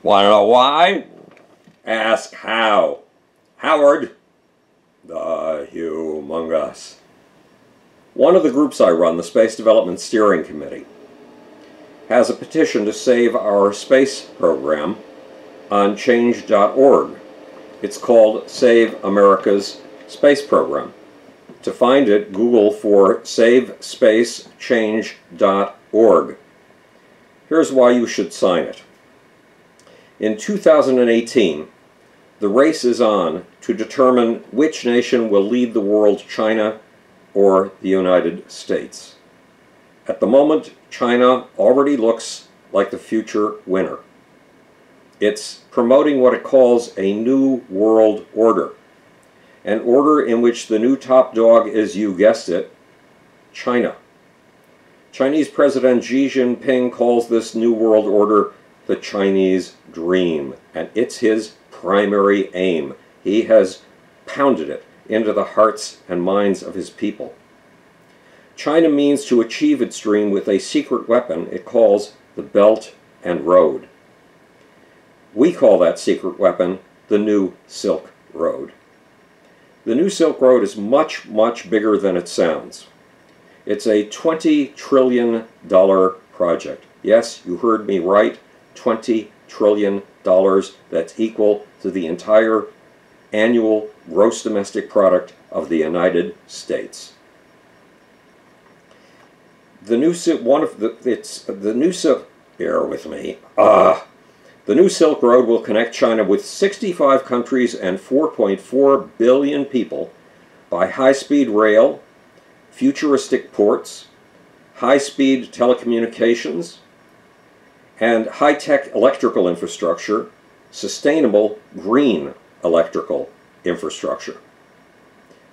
Want to know why? Ask how. Howard, the humongous. One of the groups I run, the Space Development Steering Committee, has a petition to save our space program on change.org. It's called Save America's Space Program. To find it, Google for savespacechange.org. Here's why you should sign it. In 2018, the race is on to determine which nation will lead the world, China or the United States. At the moment, China already looks like the future winner. It's promoting what it calls a new world order, an order in which the new top dog is, you guessed it, China. Chinese President Xi Jinping calls this new world order the Chinese dream, and it's his primary aim. He has pounded it into the hearts and minds of his people. China means to achieve its dream with a secret weapon it calls the Belt and Road. We call that secret weapon the New Silk Road. The New Silk Road is much, much bigger than it sounds. It's a $20 trillion project. Yes, you heard me right, $20 trillion. That's equal to the entire annual gross domestic product of the United States. The New Silk Road will connect China with 65 countries and 4.4 billion people by high-speed rail, futuristic ports, high-speed telecommunications, and high-tech electrical infrastructure, sustainable green electrical infrastructure.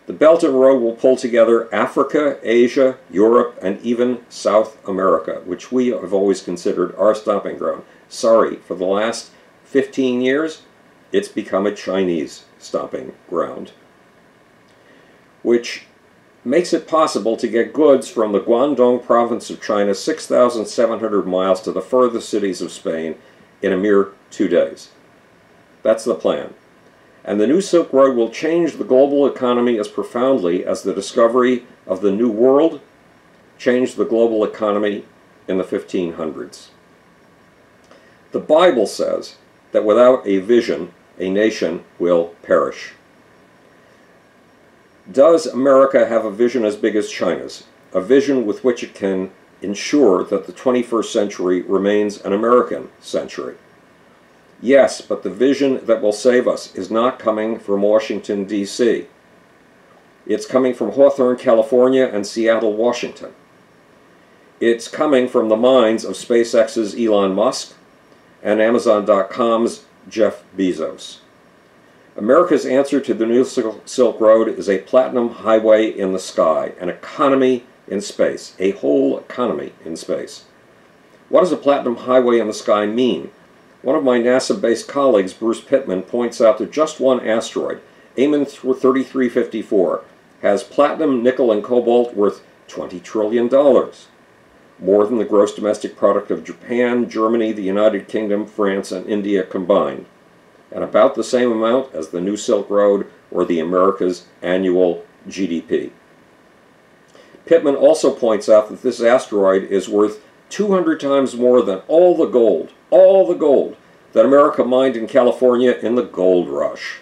The Belt and Road will pull together Africa, Asia, Europe, and even South America, which we have always considered our stomping ground. Sorry, for the last 15 years, it's become a Chinese stomping ground, which makes it possible to get goods from the Guangdong province of China 6,700 miles to the furthest cities of Spain in a mere 2 days. That's the plan. And the New Silk Road will change the global economy as profoundly as the discovery of the New World changed the global economy in the 1500s. The Bible says that without a vision, a nation will perish. Does America have a vision as big as China's? A vision with which it can ensure that the 21st century remains an American century? Yes, but the vision that will save us is not coming from Washington, D.C. It's coming from Hawthorne, California, and Seattle, Washington. It's coming from the minds of SpaceX's Elon Musk and Amazon.com's Jeff Bezos. America's answer to the New Silk Road is a platinum highway in the sky, an economy in space, a whole economy in space. What does a platinum highway in the sky mean? One of my NASA-based colleagues, Bruce Pittman, points out that just one asteroid, Amen 3354, has platinum, nickel, and cobalt worth $20 trillion, more than the gross domestic product of Japan, Germany, the United Kingdom, France, and India combined, and about the same amount as the New Silk Road or the America's annual GDP. Pittman also points out that this asteroid is worth 200 times more than all the gold that America mined in California in the gold rush.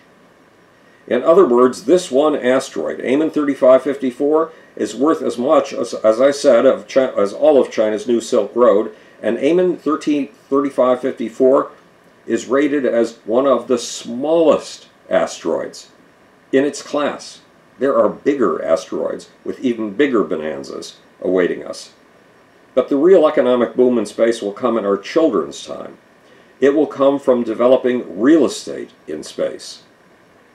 In other words, this one asteroid, Amen 3554, is worth as much, as I said, as all of China's New Silk Road, and Amen 3554 is rated as one of the smallest asteroids in its class. There are bigger asteroids with even bigger bonanzas awaiting us. But the real economic boom in space will come in our children's time. It will come from developing real estate in space.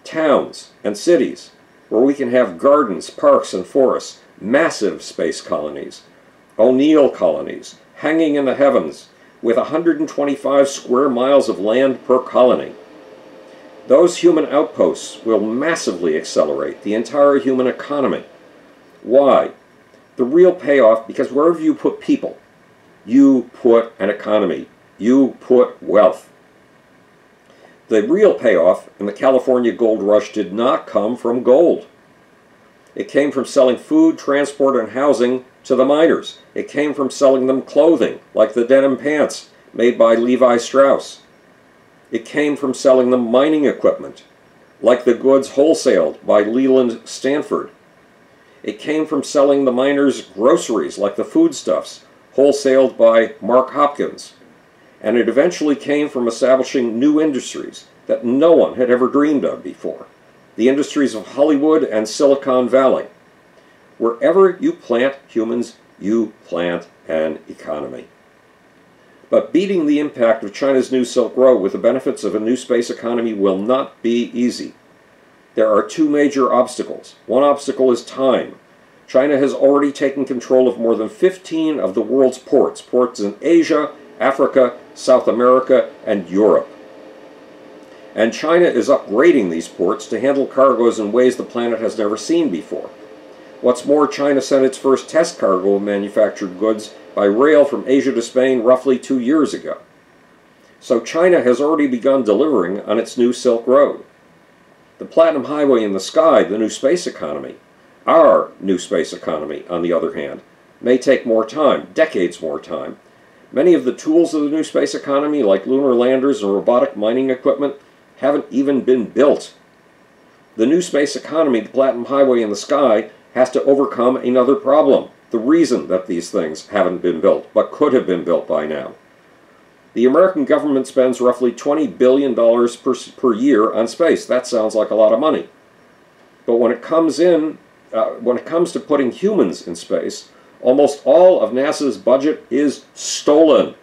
Towns and cities where we can have gardens, parks, and forests, massive space colonies, O'Neill colonies, hanging in the heavens, with 125 square miles of land per colony. Those human outposts will massively accelerate the entire human economy. Why? The real payoff, because wherever you put people, you put an economy, you put wealth. The real payoff in the California gold rush did not come from gold. It came from selling food, transport, and housing to the miners. It came from selling them clothing, like the denim pants made by Levi Strauss. It came from selling them mining equipment, like the goods wholesaled by Leland Stanford. It came from selling the miners groceries, like the foodstuffs, wholesaled by Mark Hopkins. And it eventually came from establishing new industries that no one had ever dreamed of before. The industries of Hollywood and Silicon Valley. Wherever you plant humans, you plant an economy. But beating the impact of China's new Silk Road with the benefits of a new space economy will not be easy. There are two major obstacles. One obstacle is time. China has already taken control of more than 15 of the world's ports. Ports in Asia, Africa, South America, and Europe. And China is upgrading these ports to handle cargoes in ways the planet has never seen before. What's more, China sent its first test cargo of manufactured goods by rail from Asia to Spain roughly 2 years ago. So China has already begun delivering on its new Silk Road. The Platinum Highway in the sky, the new space economy, our new space economy, on the other hand, may take more time, decades more time. Many of the tools of the new space economy, like lunar landers and robotic mining equipment, haven't even been built. The new space economy, the Platinum Highway in the sky, has to overcome another problem. The reason that these things haven't been built, but could have been built by now. The American government spends roughly $20 billion per year on space. That sounds like a lot of money. But when it comes to putting humans in space, almost all of NASA's budget is stolen.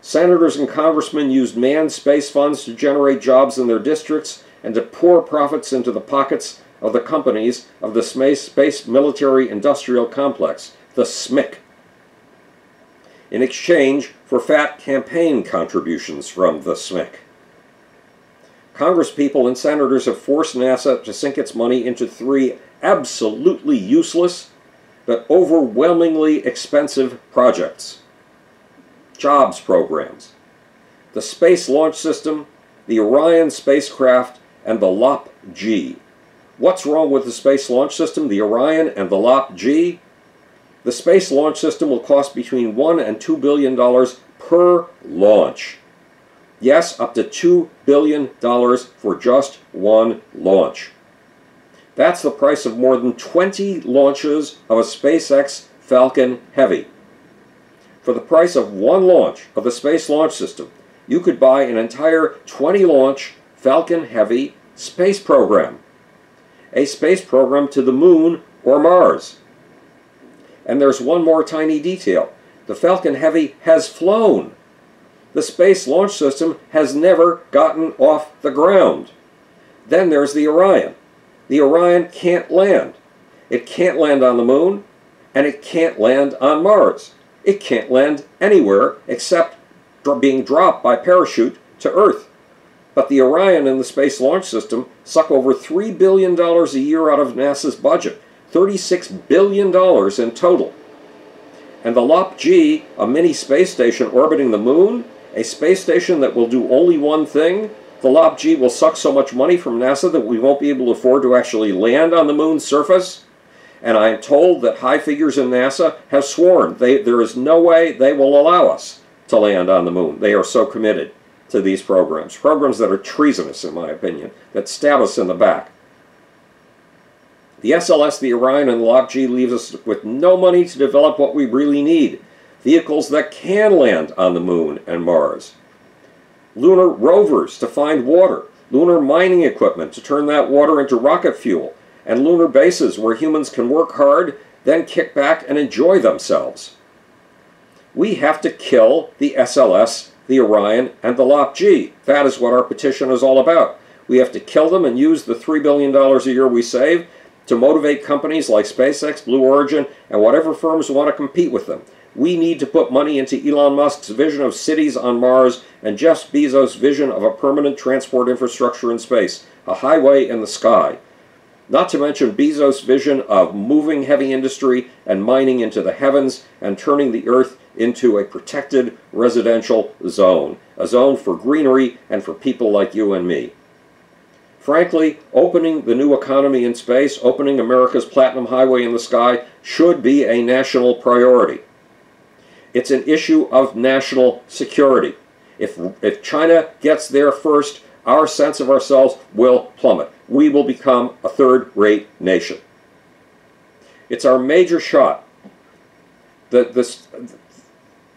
Senators and congressmen used manned space funds to generate jobs in their districts and to pour profits into the pockets of the companies of the Space Military Industrial Complex, the SMIC, in exchange for fat campaign contributions from the SMIC. Congresspeople and senators have forced NASA to sink its money into 3 absolutely useless but overwhelmingly expensive projects. Jobs programs. The Space Launch System, the Orion spacecraft, and the lop-g. What's wrong with the Space Launch System, the Orion, and the lop-g? The Space Launch System will cost between $1 and $2 billion per launch. Yes, up to $2 billion for just one launch. That's the price of more than 20 launches of a SpaceX Falcon Heavy. For the price of one launch of the Space Launch System, you could buy an entire 20-launch Falcon Heavy space program. A space program to the Moon or Mars. And there's one more tiny detail. The Falcon Heavy has flown. The Space Launch System has never gotten off the ground. Then there's the Orion. The Orion can't land. It can't land on the Moon, and it can't land on Mars. It can't land anywhere except being dropped by parachute to Earth. But the Orion and the Space Launch System suck over $3 billion a year out of NASA's budget. $36 billion in total. And the lop-g, a mini space station orbiting the Moon, a space station that will do only one thing, the lop-g will suck so much money from NASA that we won't be able to afford to actually land on the Moon's surface. And I am told that high figures in NASA have sworn there is no way they will allow us to land on the Moon. They are so committed to these programs. Programs that are treasonous, in my opinion, that stab us in the back. The SLS, the Orion, and the lop-g leaves us with no money to develop what we really need. Vehicles that can land on the Moon and Mars. Lunar rovers to find water. Lunar mining equipment to turn that water into rocket fuel. And lunar bases where humans can work hard, then kick back and enjoy themselves. We have to kill the SLS, the Orion, and the lop-g. That is what our petition is all about. We have to kill them and use the $3 billion a year we save to motivate companies like SpaceX, Blue Origin, and whatever firms want to compete with them. We need to put money into Elon Musk's vision of cities on Mars and Jeff Bezos' vision of a permanent transport infrastructure in space, a highway in the sky. Not to mention Bezos' vision of moving heavy industry and mining into the heavens and turning the Earth into a protected residential zone, a zone for greenery and for people like you and me. Frankly, opening the new economy in space, opening America's platinum highway in the sky, should be a national priority. It's an issue of national security. If China gets there first, our sense of ourselves will plummet. We will become a third-rate nation. It's our major shot. The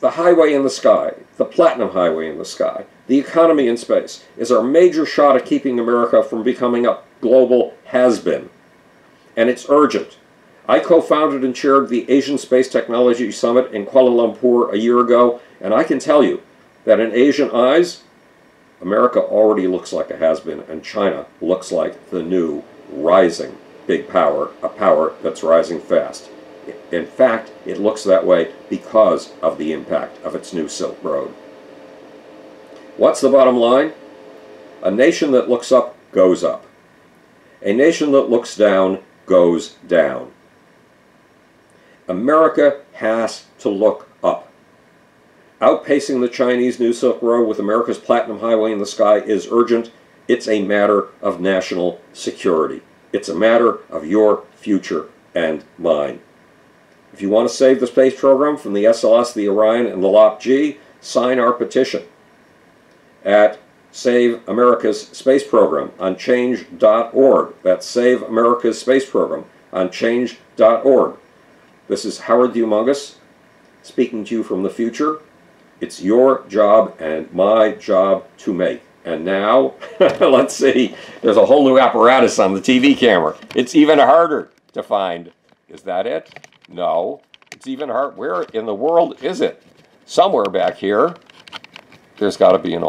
highway in the sky, the platinum highway in the sky, the economy in space, is our major shot at keeping America from becoming a global has-been. And it's urgent. I co-founded and chaired the Asian Space Technology Summit in Kuala Lumpur a year ago, and I can tell you that in Asian eyes, America already looks like a has-been, and China looks like the new rising big power, a power that's rising fast. In fact, it looks that way because of the impact of its new Silk Road. What's the bottom line? A nation that looks up goes up. A nation that looks down goes down. America has to look up. Outpacing the Chinese New Silk Road with America's Platinum Highway in the sky is urgent. It's a matter of national security. It's a matter of your future and mine. If you want to save the space program from the SLS, the Orion, and the lop-g, sign our petition at Save America's Space Program on change.org. That's Save America's Space Program on change.org. This is Howard the Humongous speaking to you from the future. It's your job and my job to make. And now, let's see, there's a whole new apparatus on the TV camera. It's even harder to find. Is that it? No. It's even hard. Where in the world is it? Somewhere back here, there's got to be an